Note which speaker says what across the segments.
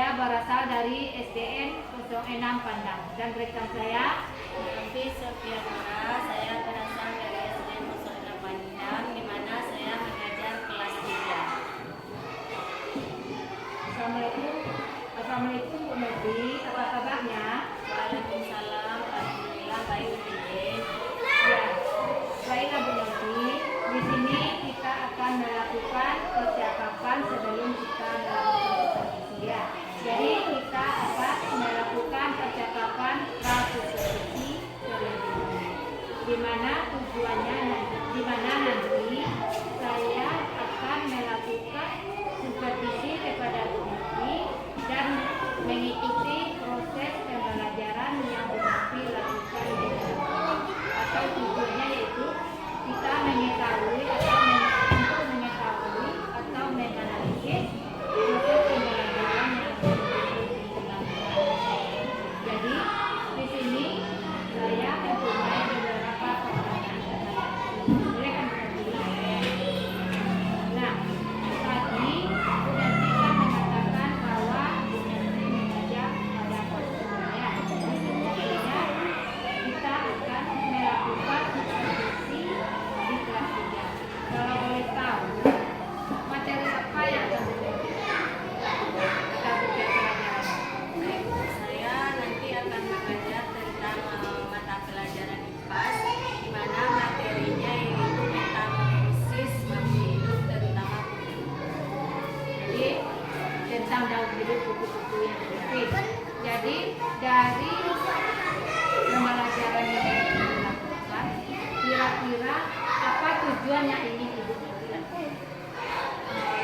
Speaker 1: saya berasal dari SDN 06 Pandang dan rekan saya
Speaker 2: Novi Sofiatura, saya berasal dari SDN 06 Pandang, di mana saya mengajar kelas 3.
Speaker 1: Assalamualaikum Bu Novi, apa kabarnya?
Speaker 2: Waalaikumsalam, alhamdulillah baik Ibu.
Speaker 1: Ya, baiklah Bu Novi. Di sini kita akan melakukan percakapan sebelum kita melakukan ya. Jadi kita akan melakukan percakapan praposisi terlebih dahulu. Di mana tujuannya di mana nanti saya akan melakukan supervisi kepada Bu Novi dan mengikuti proses pembelajaran yang Bu Novi lakukan di dalam kelas. Atau tujuannya yaitu kita mengetahui untuk mengetahui atau menganalisis proses pembelajaran yang dilakukan. Jadi di sini saya mempunyai beberapa pertanyaan. Boleh kan Nah, tadi Bu Nanti kan mengatakan bahwa Bu Nanti mengajak pada konsumennya. Sebenarnya kita akan melakukan supervisi di kelas 3. Kalau boleh tahu, materi apa yang akan Bu Nanti lakukan pelajaran?
Speaker 2: Saya nanti akan mengajar tentang mata pelajaran IPAS, di mana materinya yaitu metamorfosis makhluk hidup terutama buku.
Speaker 1: Jadi tentang daun hidup buku-buku yang berbeda. Jadi dari pembelajaran yang dilakukan, kira-kira apa tujuan yang ingin Ibu Novi lakukan?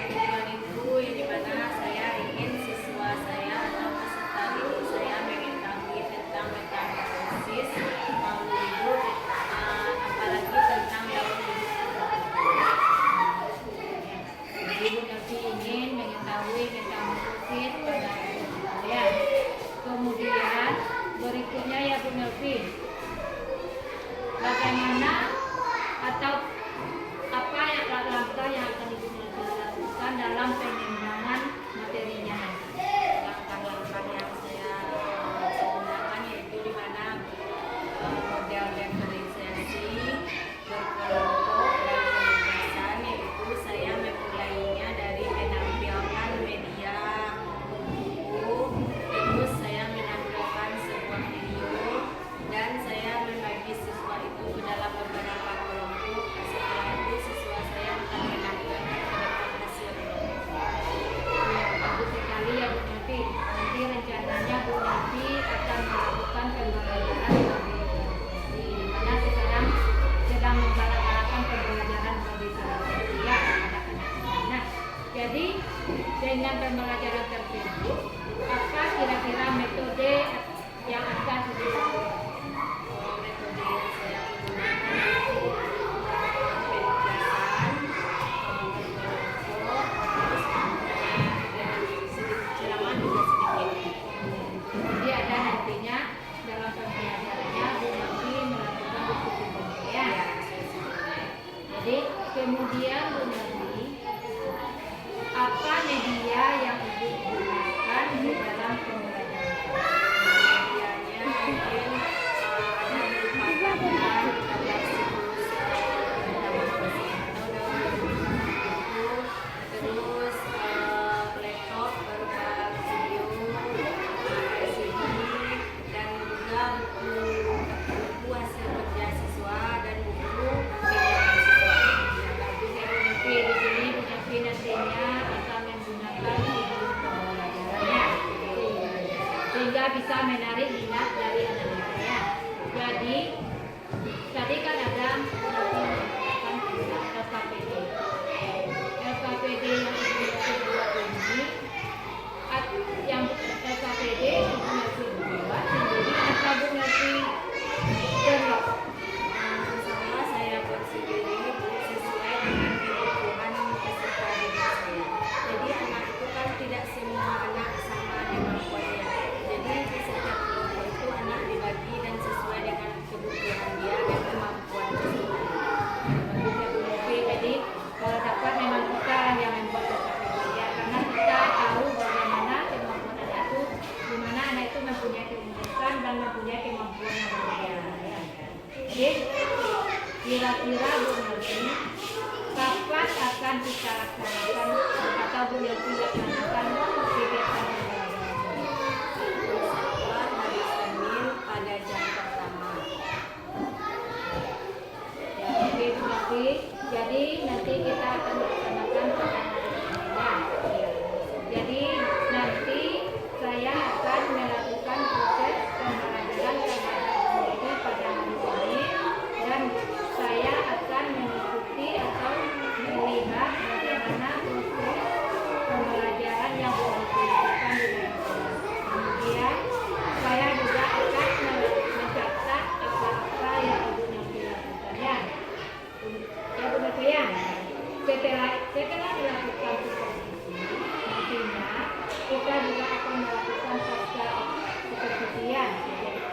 Speaker 2: Tujuan itu yang dimana saya ingin siswa saya atau peserta didik saya mengetahui tentang metamorfosis makhluk hidup, apalagi tentang daun hidup.
Speaker 1: Jadi Bu Novi ingin mengetahui metamorfosis pada tubuh ya. Kemudian berikutnya ya Bu Novi, bagaimana atau apa yang langkah yang akan Ibu Novi lakukan dalam pengembangan materinya nanti?
Speaker 2: Langkah-langkah yang saya gunakan yaitu di mana model diferensiasi berkelompok dan penugasan, yaitu saya memulainya dari menampilkan media buku, terus saya menampilkan sebuah video dan saya membagi siswa itu ke dalam beberapa kelompok. Setelah itu siswa saya akan menampilkan ke depan hasil kelompok.
Speaker 1: Bagus sekali ya Bu Novi. Nanti rencananya Bu Novi akan melakukan pembelajaran di mana sekarang sedang membalakan pembelajaran bagi siswa ya anak-anak. Nah, jadi dengan pembelajaran tersebut, apa kira-kira metode yang akan dilakukan?
Speaker 2: Metode yang saya gunakan yaitu penugasan, kelompok, terus sedikit ceramah juga sedikit.
Speaker 1: Jadi ada nantinya dalam pembelajarannya Bu Novi melakukan diskusi ya. Jadi kemudian Bu Novi, apa media yang Ibu gunakan di dalam pembelajaran?
Speaker 2: Medianya mungkin ada berupa gambar, gambar siklus metamorfosis atau daun buku, terus laptop berupa video, LCD, dan juga buku hasil kerja siswa dan buku pegangan siswa.
Speaker 1: Bagus ya Bu Novi. Di sini Bu Novi nantinya akan menggunakan video pembelajarannya sehingga bisa menarik minat dari anak-anaknya. Jadi tadi kan ada Bu Novi menggunakan LKPD. LKPD yang Ibu Novi buat ini, yang LKPD Ibu Novi buat sendiri atau Bu Novi download?
Speaker 2: Insya saya buat sendiri sesuai dengan kebutuhan peserta didik saya. Jadi anak itu kan tidak semua anak sama kemampuannya. Jadi di setiap kelompok itu anak
Speaker 1: dilaksanakan kegiatan pembelajaran.
Speaker 2: Setelah hari Senin pada jam pertama.
Speaker 1: Ya, oke Bu Novi. Jadi nanti kita akan melaksanakan pada hari Senin ya. Ya. Jadi nanti saya akan melakukan proses pembelajaran terhadap Bu Novi pada hari Senin dan saya akan mengikuti atau melihat bagaimana proses pembelajaran yang Bu Novi lakukan di dalam kelas. Kemudian saya juga akan mencatat apa-apa yang Ibu Novi lakukan ya. Ya Bu Novi ya. Setelah melakukan supervisi, nantinya kita juga akan melakukan pasca supervisian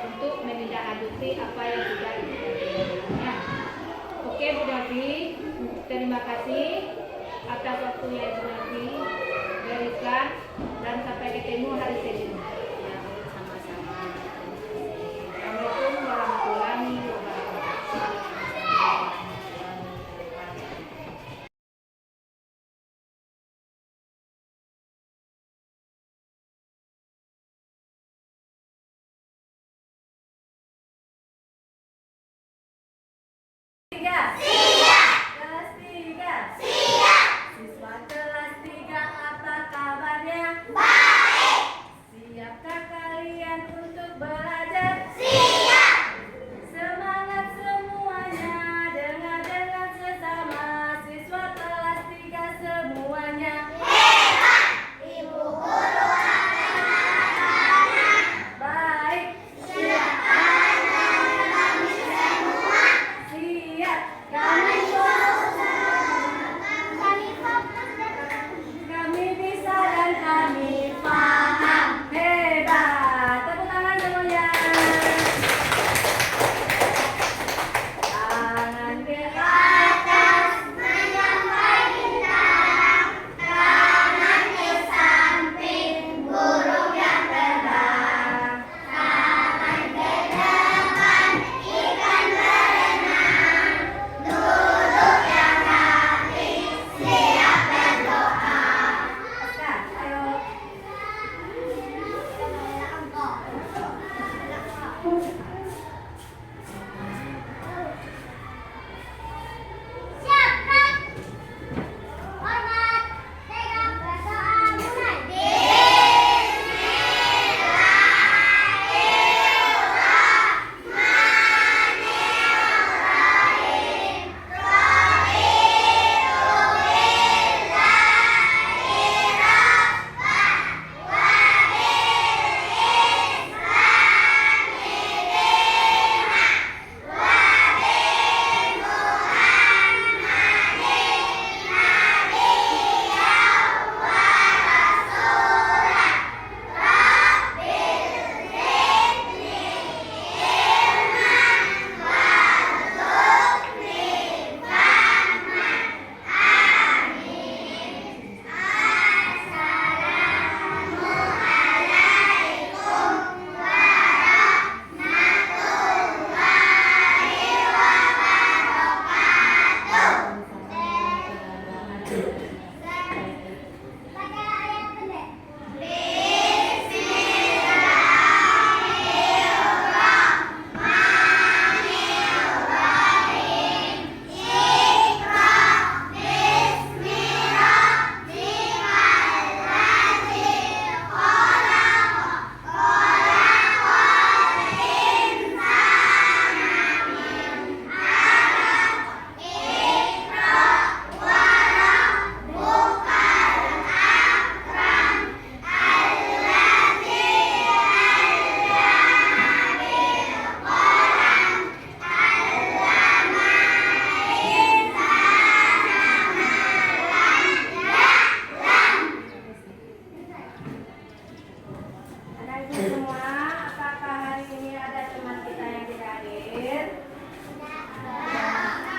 Speaker 1: untuk menindaklanjuti apa yang sudah dilakukannya. Oke Bu Novi, terima kasih atas waktunya Ibu Novi berikan dan sampai ketemu hari Senin.
Speaker 2: Ya, Bu, sama-sama.
Speaker 1: Assalamualaikum warahmatullahi wabarakatuh.
Speaker 2: Tiga. Kelas 3. Siswa kelas 3 apa kabarnya? Baik. Siapkah kalian untuk belajar? Siap. Semangat semuanya, dengar dengan sesama siswa kelas 3 semuanya. Hebat. Ibu guru baik. Siap. Kami bisa dan kami paham. Hebat. Tepuk tangan semuanya. Tangan ke atas menyampai bintang, tangan ke samping burung yang terbang, tangan ke depan ikan berenang, duduk yang rapi siap berdoa. Nah, ayo. Siap, Kak. Hormat, pegang berdoa mulai.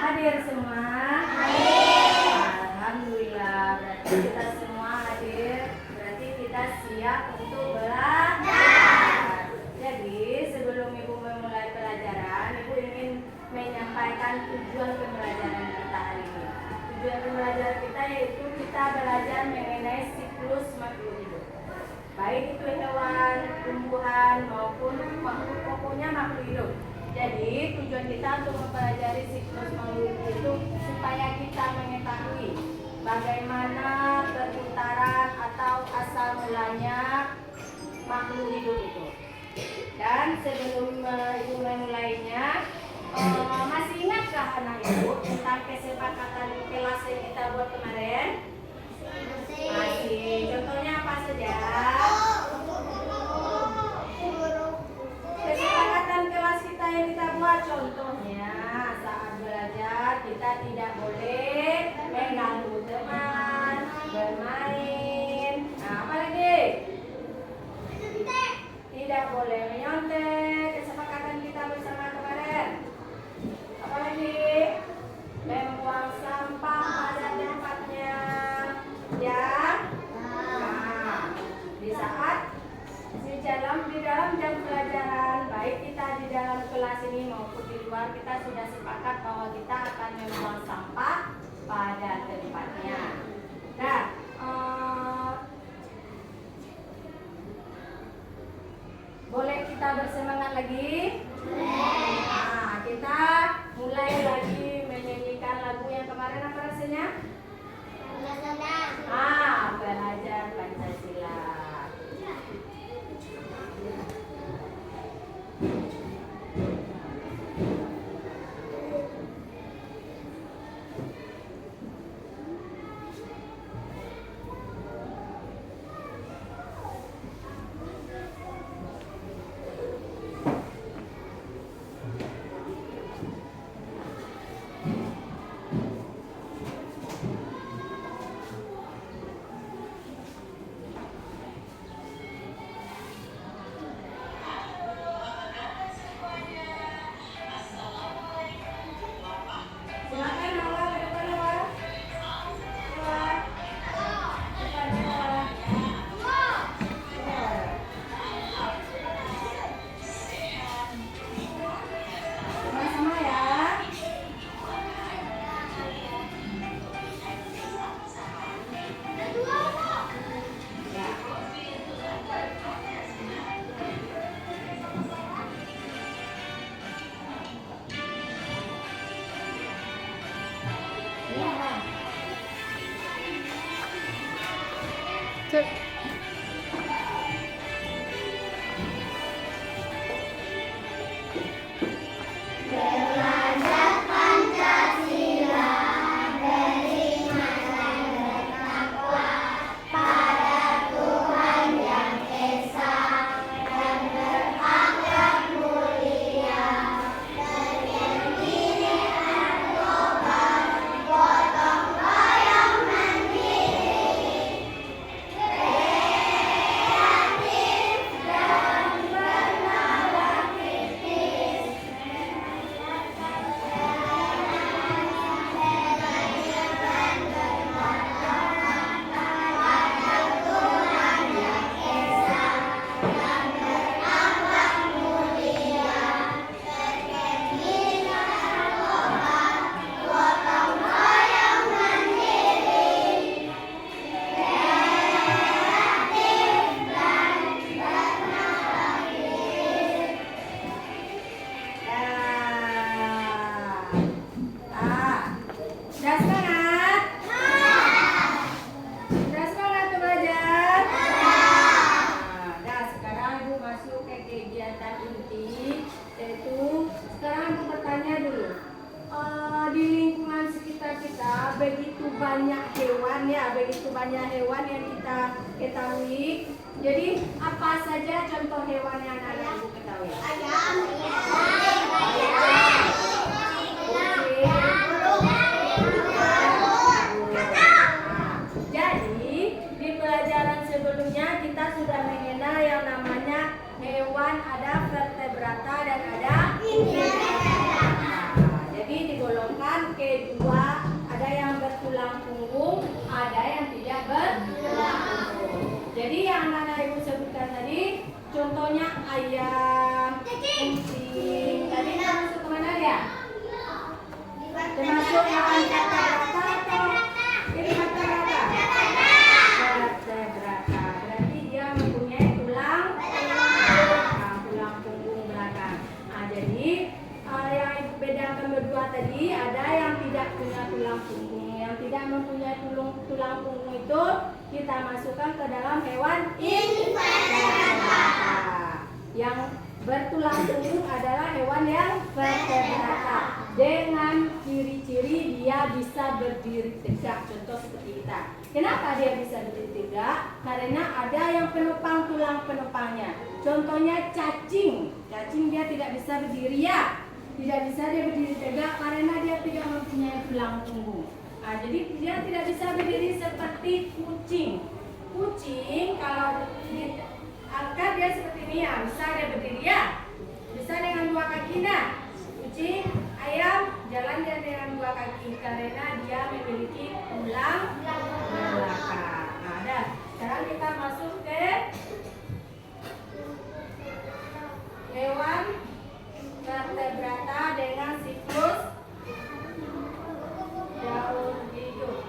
Speaker 2: Hadir semua? Hadir. Alhamdulillah, berarti kita semua hadir. Berarti kita siap untuk belajar. Jadi sebelum Ibu memulai pelajaran, Ibu ingin menyampaikan tujuan pembelajaran kita hari ini. Tujuan pembelajaran kita yaitu kita belajar mengenai siklus hewan maupun makhluk, pokoknya makhluk hidup. Jadi tujuan kita untuk mempelajari siklus makhluk itu supaya kita mengetahui bagaimana perputaran atau asal mulanya makhluk hidup itu. Dan sebelum ibu memulainya, masih ingatkah anak ibu tentang kesepakatan kelas yang kita buat kemarin? Masih. Contohnya apa saja? Kesepakatan kelas kita yang kita buat, contohnya saat belajar kita tidak boleh mengganggu teman, bermain. Nah, apa lagi? Tidak boleh menyontek. Kesepakatan kita bersama kemarin. Apa lagi? Membuang sampah pada tempatnya. Ya. Nah, di saat di dalam jam pelajaran, baik kita di dalam kelas ini maupun di luar, kita sudah sepakat bahwa kita akan membuang sampah pada tempatnya. Nah, boleh kita bersemangat lagi? Nah, kita mulai lagi menyanyikan lagu yang kemarin, apa rasanya? Belajar Pancasila. Banyak hewan yang kita ketahui. Jadi apa saja contoh hewan yang anak ibu ketahui? Ayam. Jadi di pelajaran sebelumnya kita sudah mengenal yang namanya hewan, ada vertebrata dan ada invertebrata. Jadi digolongkan kedua, ada yang bertulang punggung, ada yang tidak bertulang punggung. Jadi yang anak ibu sebutkan tadi, contohnya ayam, kucing. Tadi masuk kemana dia? Termasuk hewan vertebrata atau ini vertebrata? Vertebrata. Berarti dia mempunyai tulang punggung.
Speaker 3: tulang punggung itu kita masukkan ke dalam hewan invertebrata. Yang bertulang punggung adalah hewan yang vertebrata. Dengan ciri-ciri dia bisa berdiri tegak. Contoh seperti kita. Kenapa dia bisa berdiri tegak? Karena ada yang penopang tulang penopangnya. Contohnya cacing. Cacing dia tidak bisa berdiri ya. Tidak bisa dia berdiri tegak karena dia tidak mempunyai tulang punggung. Nah, jadi dia tidak bisa berdiri seperti kucing. Kucing kalau diangkat dia seperti ini ya, bisa dia berdiri ya. Bisa dengan dua kaki nah. Kucing, ayam jalan dia dengan dua kaki karena dia memiliki tulang belakang. Nah, dan sekarang kita masuk ke hewan vertebrata dengan siklus daun hidup.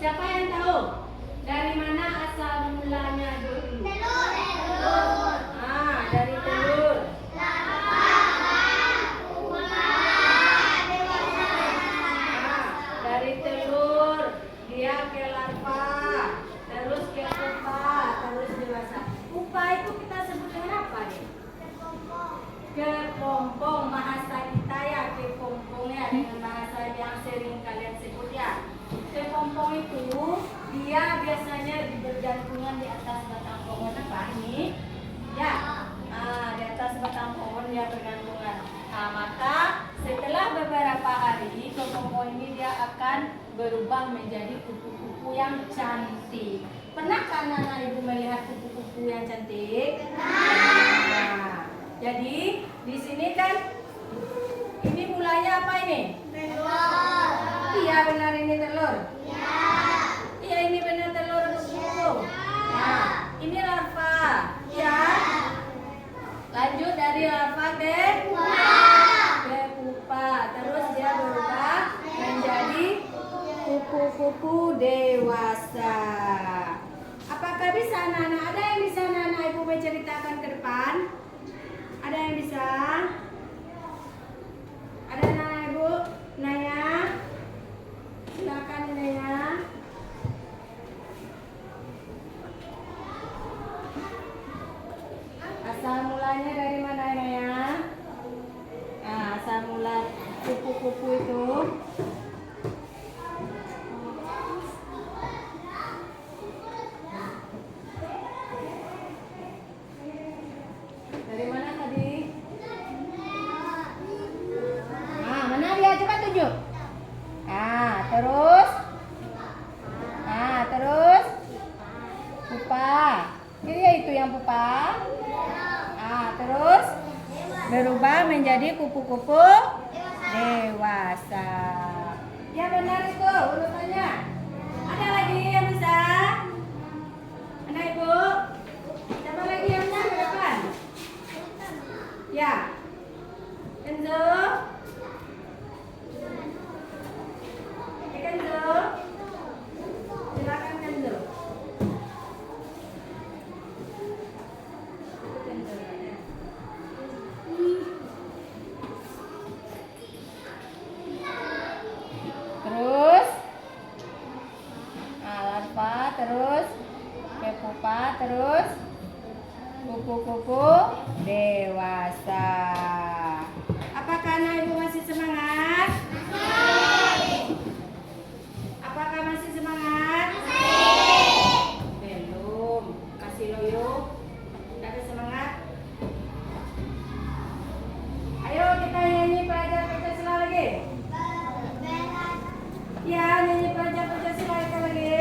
Speaker 3: Siapa yang tahu dari mana asal mulanya dulu? Telur. Dari telur. Dari telur dia ke larva, terus ke pupa, terus dewasa. Pupa itu kita sebut dengan apa nih? Kepompong, bahasa kita ya kepompong ya, dengan bahasa yang sering kalian sebut ya. Kepompong itu dia biasanya bergantungan di atas batang pohon apa ini? Ya, di atas batang pohon dia bergantungan. Nah, maka setelah beberapa hari kepompong ini dia akan berubah menjadi kupu-kupu yang cantik. Pernahkah anak ibu melihat kupu-kupu yang cantik? Nah, jadi di sini kan ini mulanya apa ini? Telur. Iya benar ini telur. Iya ini benar telur kupu-kupu. Nah, ini larva. Ya. Lanjut dari larva ke pupa. Terus dia berubah menjadi kupu-kupu dewasa. Apakah bisa anak-anak? Ada yang bisa anak-anak ibu menceritakan ke depan? Ada yang bisa? Ada anak ibu? Naya? Silakan Naya. Asal mulanya dari mana Naya? Nah, asal mula kupu-kupu itu dari mana tadi? Nah, mana dia? Coba tunjuk. Nah, terus pupa. Ini itu yang pupa. Nah, terus berubah menjadi kupu-kupu dewasa. Ya benar itu urutannya. terus kepupa, terus kupu-kupu dewasa. Apakah anak ibu masih semangat? Apakah masih semangat? Belum. Kasih loyo. Tidak ada semangat. Ayo kita nyanyi pelajar Pancasila lagi. Ya, nyanyi pelajar Pancasila lagi.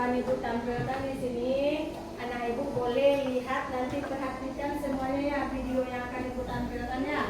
Speaker 3: Ibu tampilkan di sini. Anak ibu boleh lihat, nanti perhatikan semuanya ya video yang akan ibu tampilkan ya.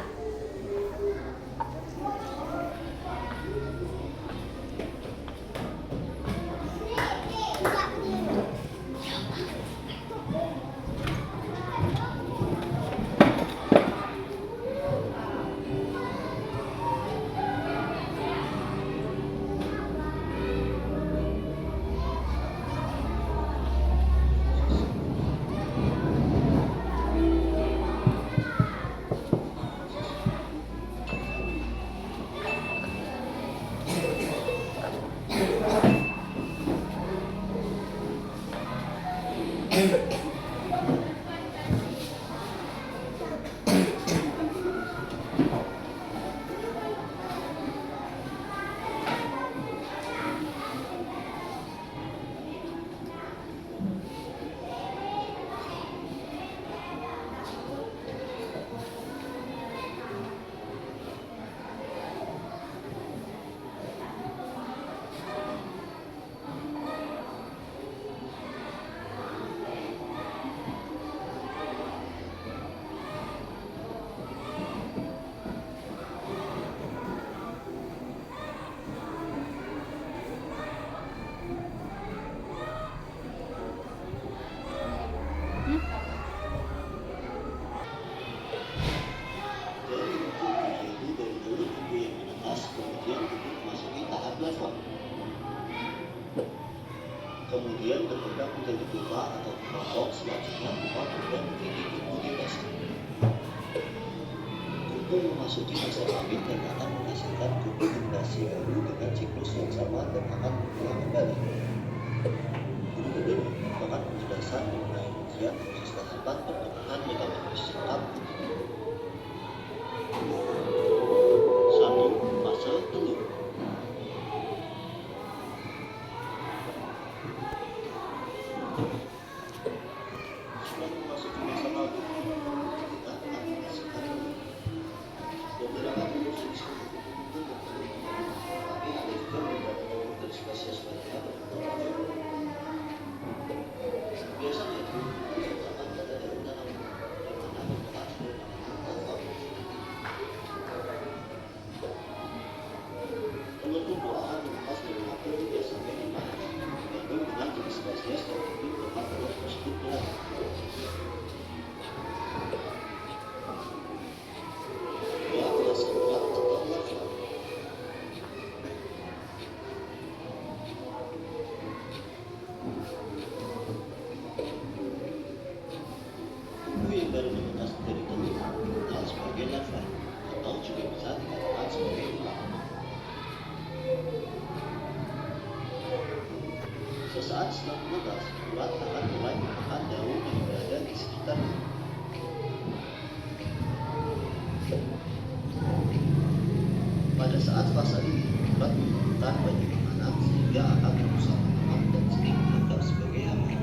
Speaker 4: Kemudian berkembang menjadi pipa atau kelompok, selanjutnya pipa kemudian menjadi kuku dewasa. Kuku memasuki masa kawin dan akan menghasilkan kuku generasi baru dengan siklus yang sama dan akan berulang kembali. Guru ini merupakan penjelasan mengenai ujian proses tahapan perkembangan metabolis lengkap. 1. Fase telur. Setelah memasuki masa lalu, kita akan menghasilkan beberapa jenis kuku tapi ada juga beberapa dari spesies lainnya berkembang. Biasanya akan ada dari tanam di mana bertahan telur kuku akan dilepas dari apel biasanya 5 hari, tergantung dengan jenis spesies dan bentuk baru menetas dari telur dikenal sebagai larva atau juga bisa dikatakan sebagai ular. Sesaat setelah menetas, ulat akan mulai memakan daun yang berada di sekitarnya. Pada saat fase ini, ulat menemukan banyak makanan sehingga akan berusaha memakan dan sering dianggap sebagai hama.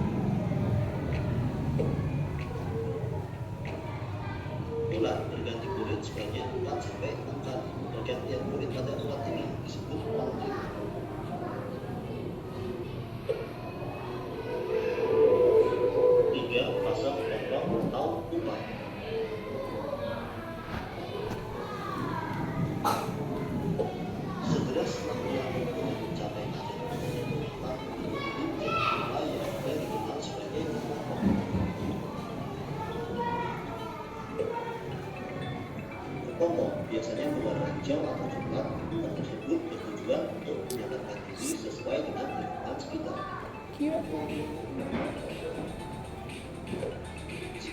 Speaker 4: Ulat berganti kulit sebanyak 4-6 kali. Pergantian kulit pada ulat ini disebut molting. Fase potong atau pupa. Segera setelah ulat mencapai akhir ulat ini menjadi pupa yang juga dikenal sebagai kepompong. Kepompong biasanya berwarna hijau atau coklat. Hal tersebut bertujuan untuk menyadarkan diri sesuai dengan lingkungan sekitar.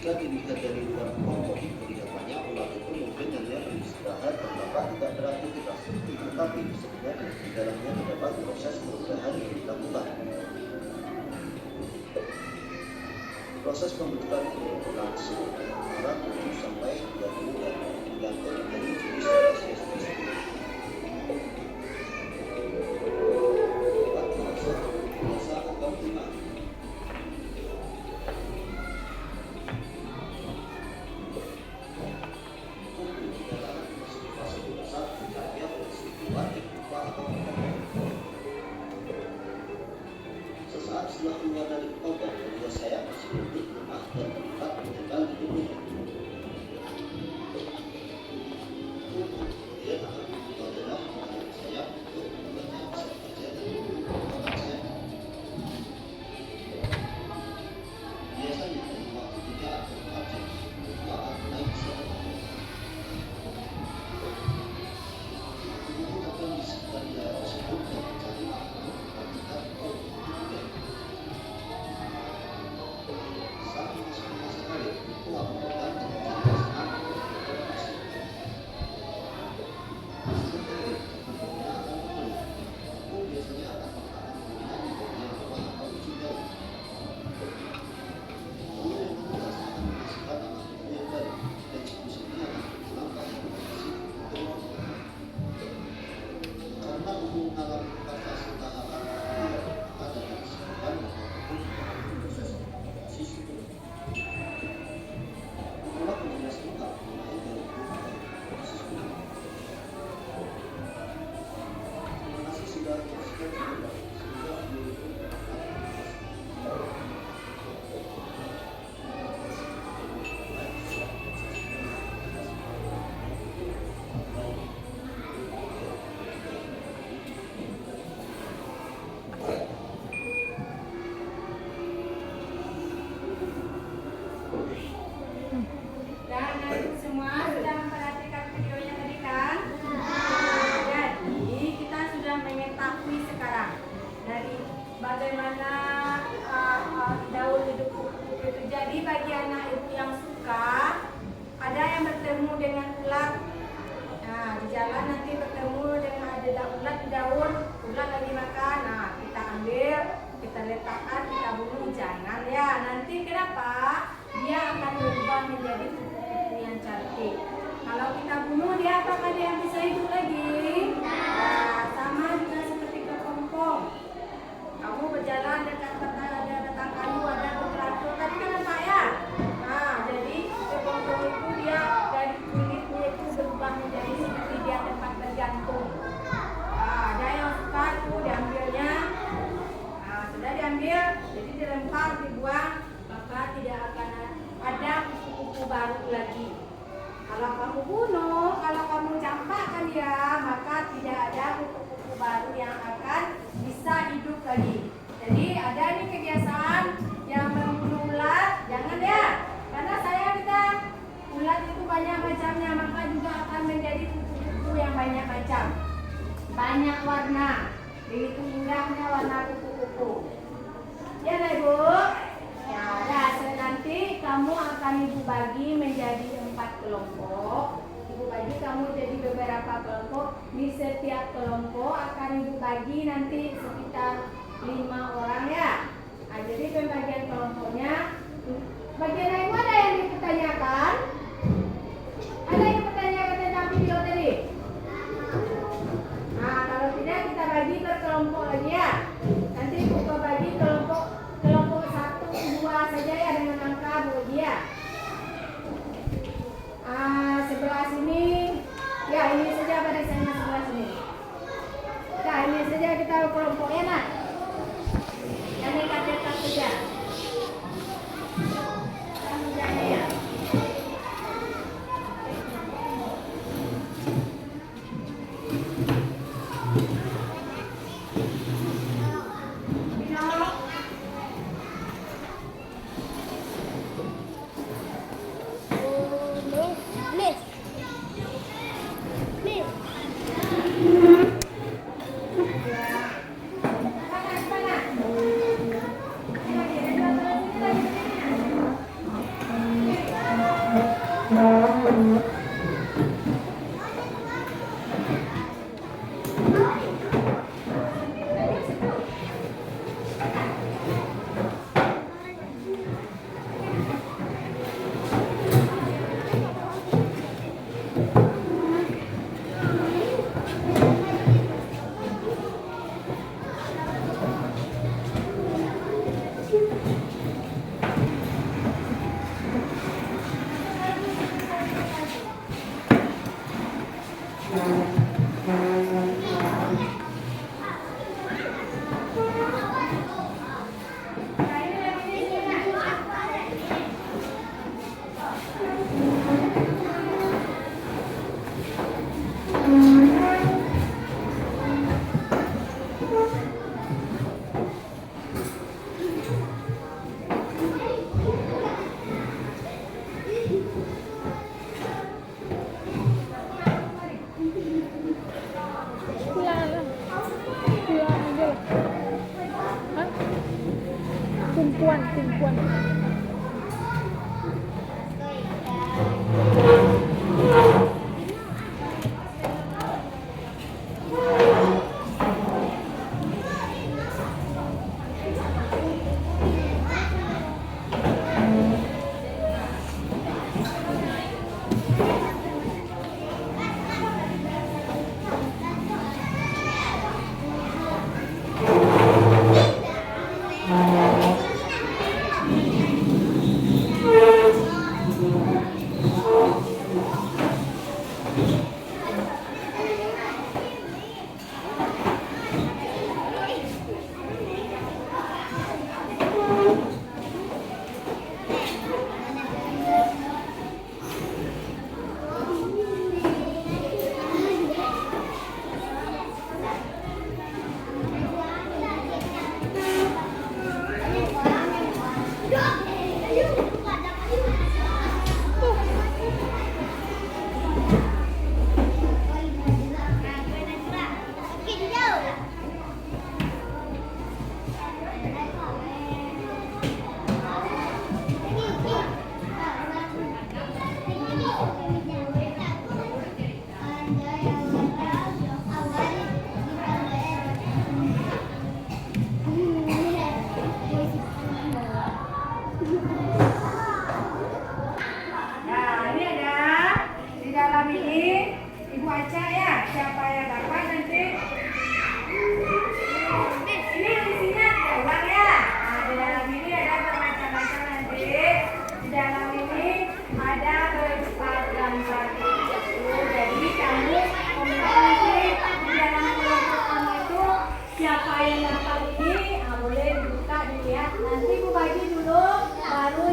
Speaker 4: Jika dilihat dari luar kepompong, kelihatannya ulat itu mungkin hanya beristirahat dan dapat tidak beraktivitas. Tetapi sebenarnya di dalamnya terdapat proses perubahan yang dilakukan. Proses pembentukan ini berlangsung antara 7 sampai 20 hari, tergantung dari jenis spesies tersebut. Ulat merasa biasa atau punah. Sesaat setelah keluar dari kepompong, kedua sayap masih duduk lemah dan terlihat menempel di tubuhnya. Kemudian akan membuka darah pada sayap untuk membuatnya bisa bekerja dan menggunakan sayap. Biasanya dalam waktu 3 atau 4 jam, ulat akan naik secara tubuh akan di sekitar daerah tersebut dan mencari makanan terdekat atau juga. Saat memasuki masa kawin, ulat memegang ciri-ciri pasangan untuk reproduksi. Sementara tubuhnya akan bertelur. Tubuh biasanya akan menggunakan pilihan di bagian bawah atau ujung daun. Telur yang menetas akan menghasilkan anak tubuh yang baru, dan siklus ini akan berulang pada populasi berikutnya. Karena umum mengalami 4 fase tahapan berbeda, maka dapat disebutkan bahwa proses reproduksi struktur. Ulat menjelaskan lengkap mengenai gaya reproduksi struktur. Terima kasih sudah menyaksikan video ini. Semoga video itu bermanfaat.
Speaker 3: Dan adik semua sudah memperhatikan videonya tadi kan? Jadi kita sudah mengetahui sekarang dari bagaimana daun hidup kupu-kupu itu. Jadi bagi anak ibu yang suka, ada yang bertemu dengan ulat. Nah, di jalan nanti bertemu dengan ada ulat di daun, ulat lagi makan. Nah, kita ambil, kita letakkan, kita bunuh. Jangan ya. Nanti kenapa? Dia akan berubah menjadi kupu-kupu yang cantik. Kalau kita bunuh dia, apakah dia bisa hidup lagi? Nah, sama juga seperti kepompong. Kamu berjalan dekat ada batang kayu, ada beratur, tadi kan nampak ya? Nah, jadi kepompong itu dia dari kulitnya itu berubah menjadi seperti dia tempat bergantung. Nah, ada yang suka itu diambilnya. Nah, sudah diambil, jadi dilempar, dibuang, maka tidak akan ada kupu-kupu baru lagi. Kalau kamu bunuh, kalau kamu campakkan dia, maka tidak ada kupu-kupu baru yang akan bisa hidup lagi. Jadi ada nih kebiasaan yang membunuh ulat, jangan ya. Karena saya kita ulat itu banyak macamnya, maka juga akan menjadi kupu-kupu yang banyak macam, banyak warna. Begitu indahnya warna kupu-kupu. Ya, Ibu. Ya, nanti kamu akan akan Ibu bagi menjadi 4 kelompok. Ibu bagi kamu jadi beberapa kelompok. Di setiap kelompok akan Ibu bagi nanti sekitar 5 orang ya. Nah, jadi pembagian kelompoknya. Bagian lain ada yang dipertanyakan? Ada yang pertanyakan tentang video tadi? Nah, kalau tidak kita bagi per kelompok lagi ya. Nanti Ibu bagi kelompok 1, 2 saja ya dengan angka bagi ya. Sebelah sini, ya ini saja barisannya sebelah sini. Nah ini saja kita kelompoknya nak. Yang ini cetak saja. Jangan ya.
Speaker 5: Tumpuan. Siapa yang dapat ini boleh dibuka dilihat. Nanti Bu bagi dulu, baru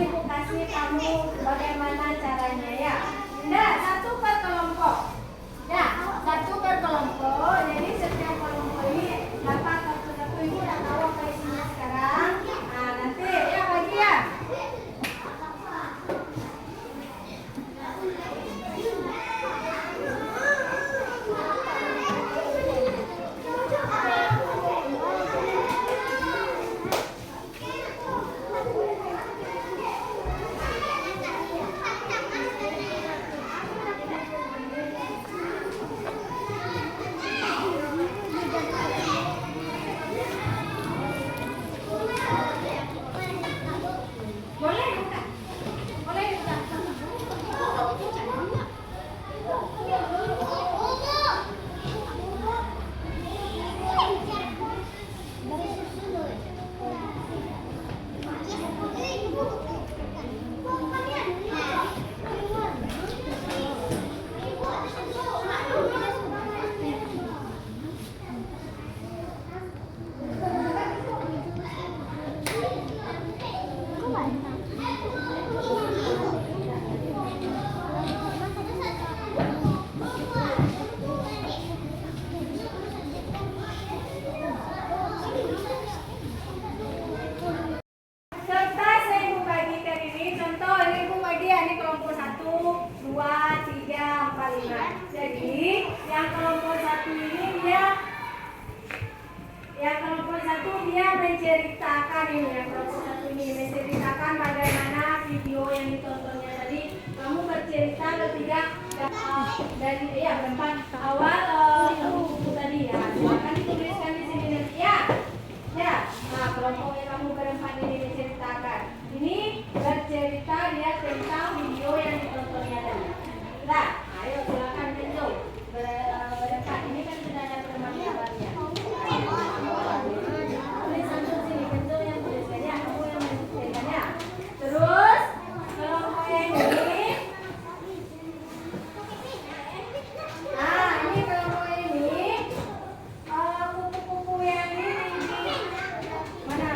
Speaker 3: dia menceritakan ini yang kelompok satu ini menceritakan bagaimana video yang ditontonnya tadi. Kamu bercerita ketika dari berempat awal buku tadi ya. Silakan dituliskan di sini nanti ya. Ya, nah kelompoknya kamu berempat ini menceritakan. Ini bercerita dia tentang video yang ditontonnya tadi. Nah, ayo silakan Kenzo. Berempat ini kan sudah ada teman gambarnya. Tulis langsung sini Kenzo yang tuliskannya, kamu yang menceritakannya. Terus kelompok yang ini. Nah, ini kelompok ini kupu-kupu yang ini mana?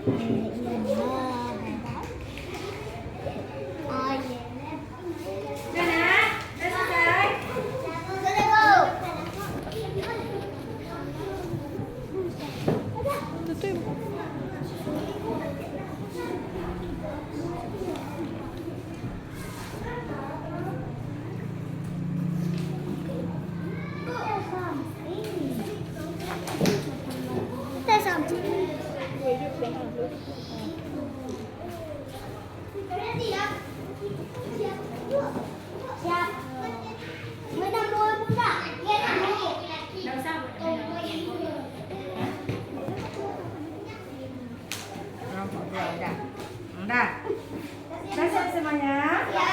Speaker 3: Udah nak? Udah selesai?
Speaker 1: Nggak usah,
Speaker 3: Kelompok dua udah. Udah. Udah siap semuanya? Ya.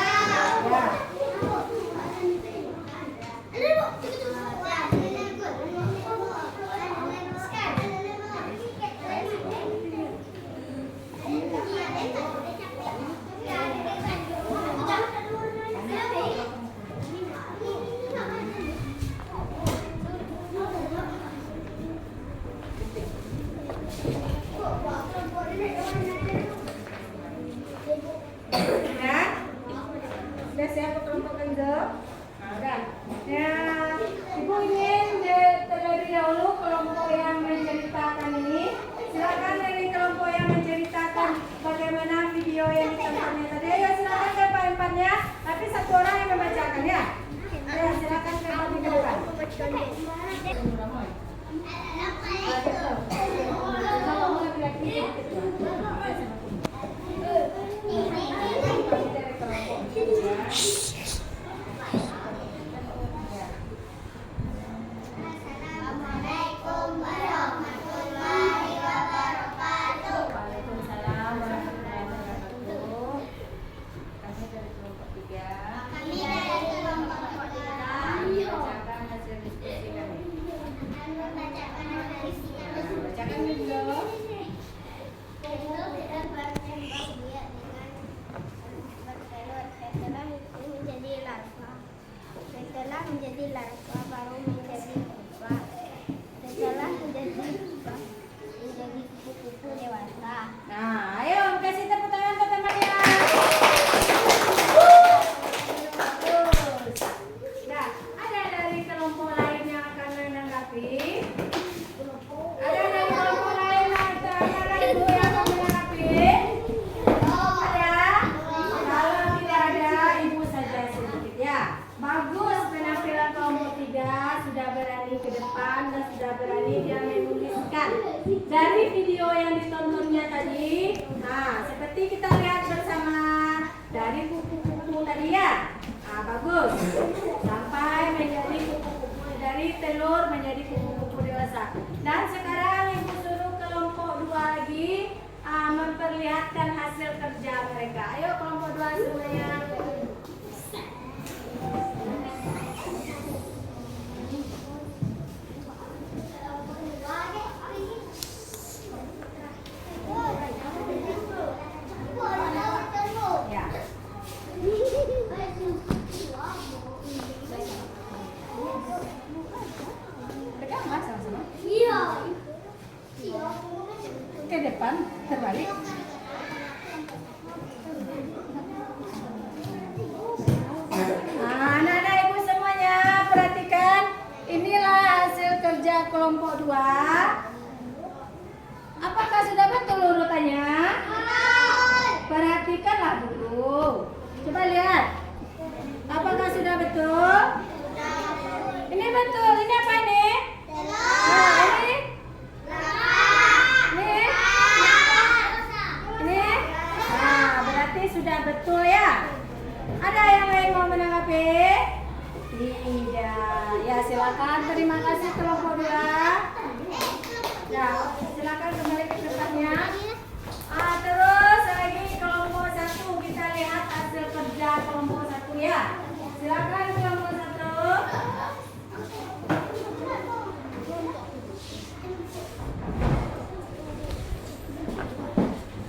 Speaker 3: Ya. Udah siap ke kelompok Kenzo? Nah, udah. Ya, Ibu ingin terlebih dahulu kelompok yang menceritakan ini. Silakan dari kelompok yang menceritakan bagaimana video yang ditontonnya tadi. Ayo silakan ke depannya. Tapi satu orang yang membacakan ya. Ayo silakan ke depan.
Speaker 2: Waalaikumsalam warahmatullahi wabarakatuh. Kami dari kelompok 3. Bacakan hasil diskusi kami. Bacakan dulu.
Speaker 5: Setelah menjadi larva baru menjadi pupa. Setelah menjadi pupa menjadi kupu-kupu dewasa.
Speaker 3: Nah, ayo kasih tepuk tangan ke temannya. Bagus. Nah, ada dari kelompok lain yang akan menanggapi? Ada dari kelompok lain yang ibu yang akan menanggapi? Ada? Kalau tidak ada, ibu saja sedikit ya. Bagus penampilan kelompok 3, sudah berani ke depan dan sudah berani dia menuliskan dari video yang ditontonnya tadi. Nah, seperti kita lihat bersama dari kupu-kupu tadi ya. Nah, bagus. Sampai menjadi kupu-kupu, dari telur menjadi kupu-kupu dewasa. Dan sekarang ibu suruh kelompok 2 lagi memperlihatkan hasil kerja mereka. Ayo kelompok 2 semuanya. Ya. Pegang mas sama-sama. Ke depan, terbalik. Nah, anak-anak ibu semuanya perhatikan. Inilah hasil kerja kelompok 2. Apakah sudah betul urutannya? Perhatikanlah dulu. Coba lihat. Apakah sudah betul? Ini betul. Ini apa ini? Nah, ini? Ini? Nah, berarti sudah betul ya. Ada yang lain mau menanggapi? Tidak. Ya, silakan. Terima kasih kelompok 2. Ya, silakan kembali ke tempatnya. Terus lagi kelompok 1 kita lihat hasil kerja kelompok 1 ya. Silakan kelompok 1.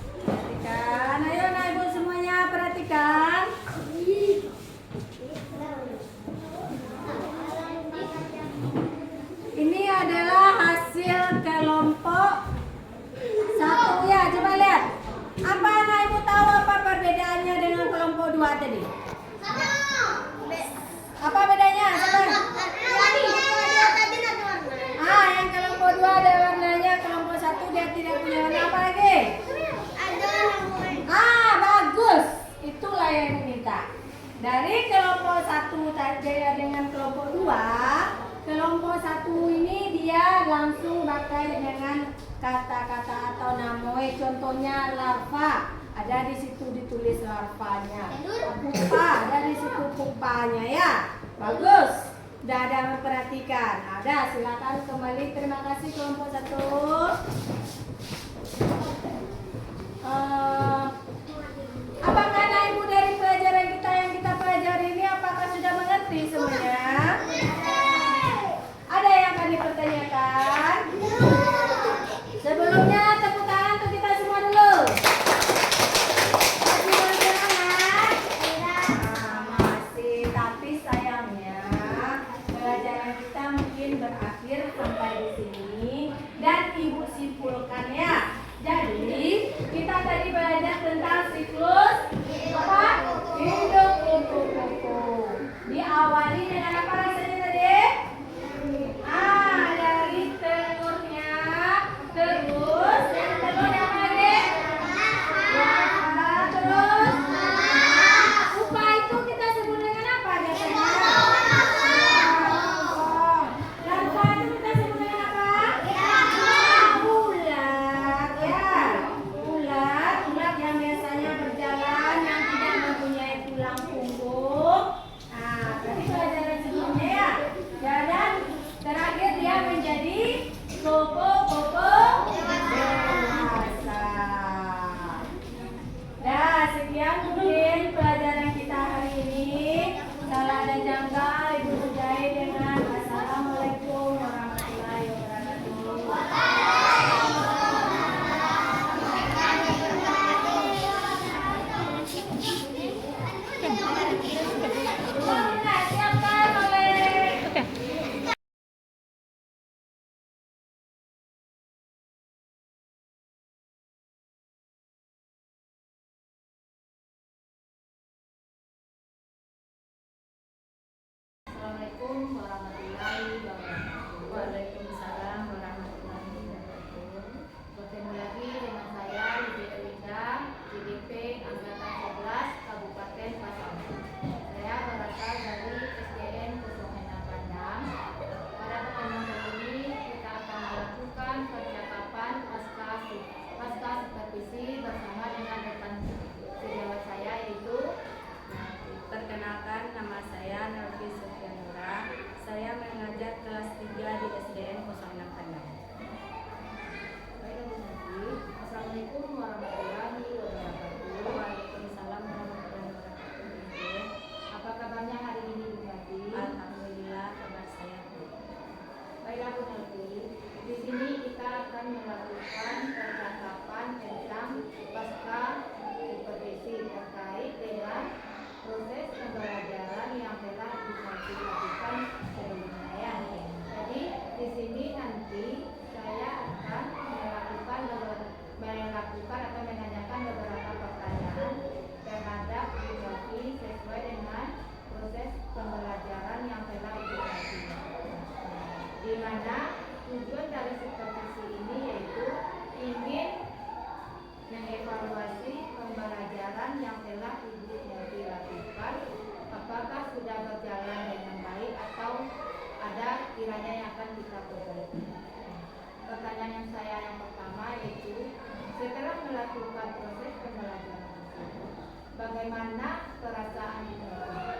Speaker 3: Perhatikan, ayo nah ibu semuanya perhatikan. Ini adalah hasil kelompok dua tadi? Apa bedanya? Yang kelompok 2 ada warnanya, kelompok 1 dia tidak punya warna. Apa lagi? Bagus. Itulah yang diminta. Dari kelompok 1 tadi dengan kelompok 2, kelompok 1 ini dia langsung pakai dengan kata-kata atau namoi. Contohnya larva, ada di situ ditulis larvanya. Pupa, ada di situ pupanya ya. Bagus. Sudah ada memperhatikan. Ada, silakan kembali. Terima kasih kelompok 1. Apakah anak ibu dari pelajaran kita yang kita pelajari ini apakah sudah mengerti semuanya? Ada yang akan dipertanyakan? Sebelumnya tepuk tangan untuk kita semua dulu. Masih mau semangat? Masih, tapi sayangnya pelajaran kita mungkin berakhir sampai di sini dan ibu simpulkan ya. Jadi kita tadi belajar tentang siklus apa? Hidup kupu-kupu. Diawali dengan apa rasanya tadi? Dari telurnya, terus telurnya apa lagi? Terus pupa itu kita sebut dengan apa biasanya? Larva itu kita sebut dengan apa? Ulat ya. Ulat yang biasanya berjalan, yang tidak mempunyai tulang punggung. Tadi pelajaran sebelumnya ya. Dan terakhir dia menjadi kupu-kupu dewasa. Nah, sekian mungkin pelajaran kita hari ini. Salah dan janggal Ibu sudahi dengan Assalamualaikum warahmatullahi wabarakatuh. Siapkan oleh
Speaker 1: Assalamualaikum warahmatullahi wabarakatuh.
Speaker 2: Waalaikumsalam warahmatullahi wabarakatuh.
Speaker 1: Bertemu lagi dengan saya Lidia Elida, IDP Angkatan 11 Kabupaten Pasaman. Saya berasal dari SDN Kusumena Padang. Pada pertemuan kali ini kita akan melakukan percakapan pasca supervisi bersama dengan rekan sejawat saya yaitu
Speaker 2: Perkenalkan, nama saya Nelvi Sufianura. Saya mengajar kelas 3 di SDN 06 Padang.
Speaker 1: Baik, Ibu Nanti. Assalamualaikum warahmatullahi wabarakatuh.
Speaker 2: Waalaikumsalam warahmatullahi wabarakatuh.
Speaker 1: Apa kabarnya hari ini Bu Nanti?
Speaker 2: Alhamdulillah, kabar saya baik.
Speaker 1: Baiklah Bu Nanti. Di sini kita akan melakukan percakapan tentang pasca supervisi terkait dengan proses pembelajaran yang telah dilakukan sebelumnya ya. Jadi di sini nanti saya akan melakukan atau menanyakan beberapa pertanyaan terhadap Bu Novi sesuai dengan proses pembelajaran yang telah dilakukan. Di mana tujuan dari supervisi ini yaitu ingin mengevaluasi pembelajaran yang telah Ibu Novi lakukan, apakah sudah berjalan dengan baik atau ada kiranya yang akan kita perbaiki. Pertanyaan saya yang pertama yaitu setelah melakukan proses pembelajaran tersebut, bagaimana perasaan Ibu Novi?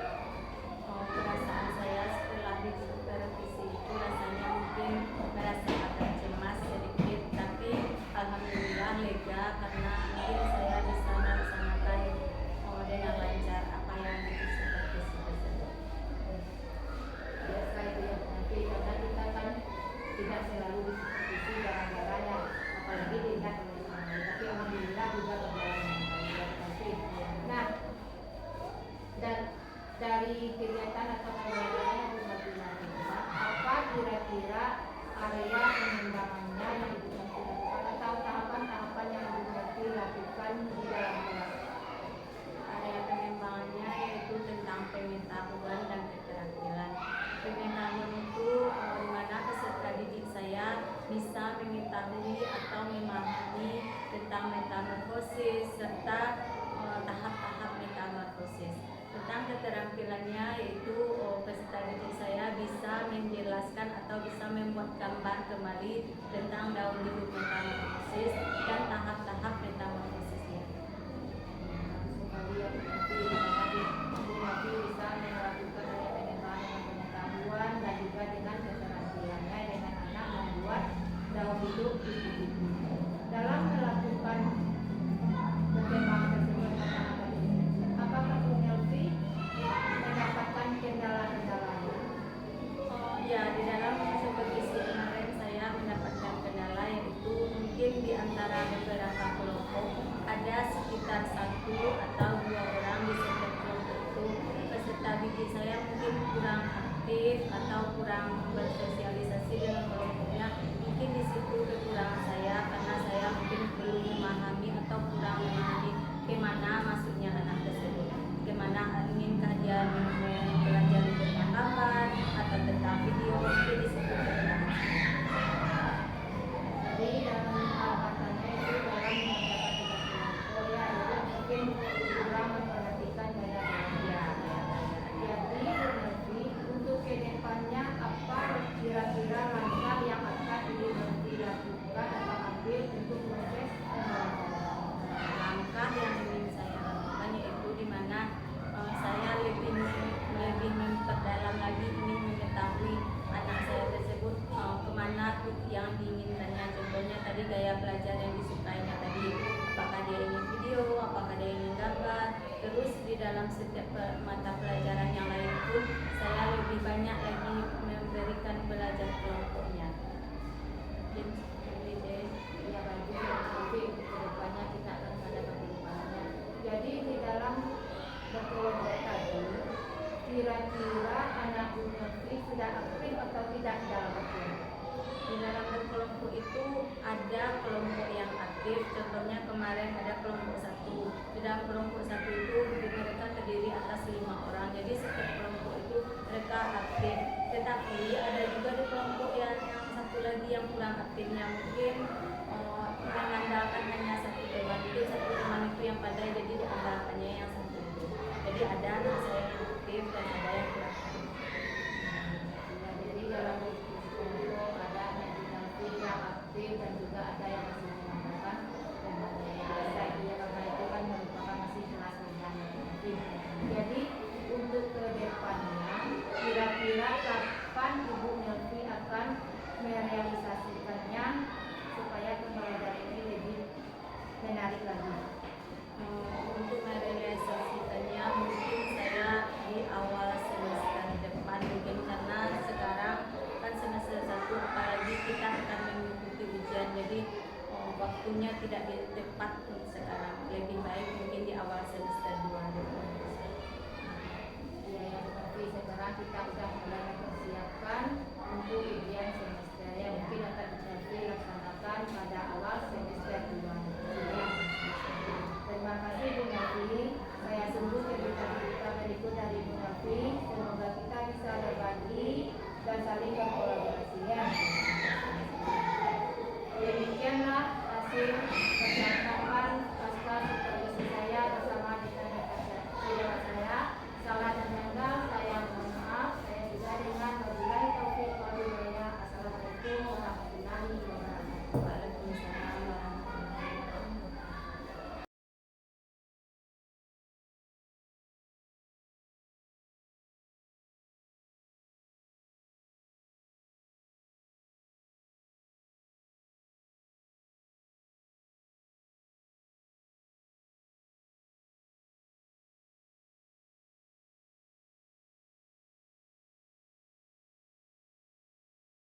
Speaker 2: Perasaan saya setelah di supervisi itu rasanya mungkin merasa agak cemas sedikit, tapi alhamdulillah lega karena mungkin saya bisa melaksanakan dengan lancar apa yang disupervisi tersebut.
Speaker 1: Biasa itu ya nanti karena kita kan tidak selalu disupervisi barang-barangnya, apalagi dilihat oleh orang lain. Tapi alhamdulillah juga berjalan dengan baik. Ya, terima kasih. Nah, dan dari kegiatan atau pembelajaran yang Ibu Novi lakukan, apa kira-kira area pengembangannya yang Ibu Novi lakukan atau tahapan-tahapan yang Ibu Novi
Speaker 2: gambar kembali tentang daun hidup metamorfosis dan tahap-tahap metamorfosisnya.
Speaker 1: Sekali ya Bu Novi, tadi Bu Novi bisa melakukan pengembangan pengetahuan dan juga dengan keterampilannya dengan anak membuat daun hidup ibu-ibu. Dalam melakukan perkembangan tersebut apakah Bu Novi mendapatkan kendala-kendalanya?
Speaker 2: Oh ya, di dalam supervisi kemarin saya mendapatkan kendala, yaitu mungkin di antara beberapa kelompok ada sekitar 1 atau 2 orang di setiap kelompok itu peserta bidik saya mungkin kurang aktif atau kurang bersosialisasi dengan kelompoknya. Mungkin di situ kekurangan saya karena saya mungkin belum memahami atau kurang memahami kemana masuknya anak tersebut, kemana inginkah dia belajar tentang gambar atau tentang video. Mungkin di situ kekurangan.
Speaker 1: Jadi dalam katanya itu dalam mengerjakan tugas kelompok ya, itu mungkin kurang memperhatikan gaya belajar. Jadi nanti untuk kedepannya apa kira-kira langkah yang akan dilakukan atau ambil untuk proses pembelajaran?
Speaker 2: Langkah yang ingin saya lakukan yaitu di mana saya lebih memperdalam lagi, ingin mengetahui anak saya tersebut kemana yang diinginkannya. Contohnya tadi gaya belajar yang disukainya tadi, apakah dia ingin video, apakah dia ingin gambar. Terus di dalam setiap mata pelajaran yang lain pun saya lebih banyak lagi memberikan belajar kelompoknya. Jadi deh.
Speaker 1: Ya bagus ya, tapi untuk kedepannya kita akan ada perkembangannya. Jadi di dalam berkelompok tadi, kira-kira anak Bu Novi sudah aktif atau tidak dalam berkelompok?
Speaker 2: Di dalam berkelompok itu ada kelompok yang aktif. Contohnya kemarin ada kelompok 1. Di dalam kelompok 1 itu mereka terdiri atas 5 orang. Jadi setiap kelompok itu mereka aktif. Tetapi ada juga di kelompok yang satu lagi yang kurang aktifnya, mungkin mengandalkan hanya satu teman. Jadi satu teman itu yang pandai, jadi diandalkannya yang satu itu. Jadi ada anak saya yang aktif dan ada yang kurang aktif.
Speaker 1: Ya, jadi dalam kelompok ada anak Bu Novi yang aktif dan juga ada yang masih mengandalkan temannya. Biasa dia karena itu kan merupakan masih kelas rendah yang aktif. Jadi untuk kedepannya kira-kira kapan Ibu Novi akan merealisasikannya supaya pembelajaran ini lebih menarik lagi?
Speaker 2: Untuk merealisasikannya mungkin saya di awal semester depan, mungkin karena sekarang kan semester 1 apalagi kita akan mengikuti ujian, jadi waktunya tidak tepat sekarang. Lebih baik mungkin di awal semester 2 depan.
Speaker 1: Ya, yang seperti sekarang kita sudah mulai mempersiapkan untuk ujian semester yang mungkin akan dilaksanakan pada awal semester 2. Terima kasih Bu Novi. Saya sungguh cerita-cerita berikut dari Bu Novi. Semoga kita bisa berbagi dan saling berkolaborasi ya. Demikianlah hasil percakapan pasca supervisi saya bersama dengan saudara saya. Salah dan janggal saya mohon maaf. Saya juga dengan wabillahi taufiq wal hidayah. Assalamualaikum warahmatullahi wabarakatuh.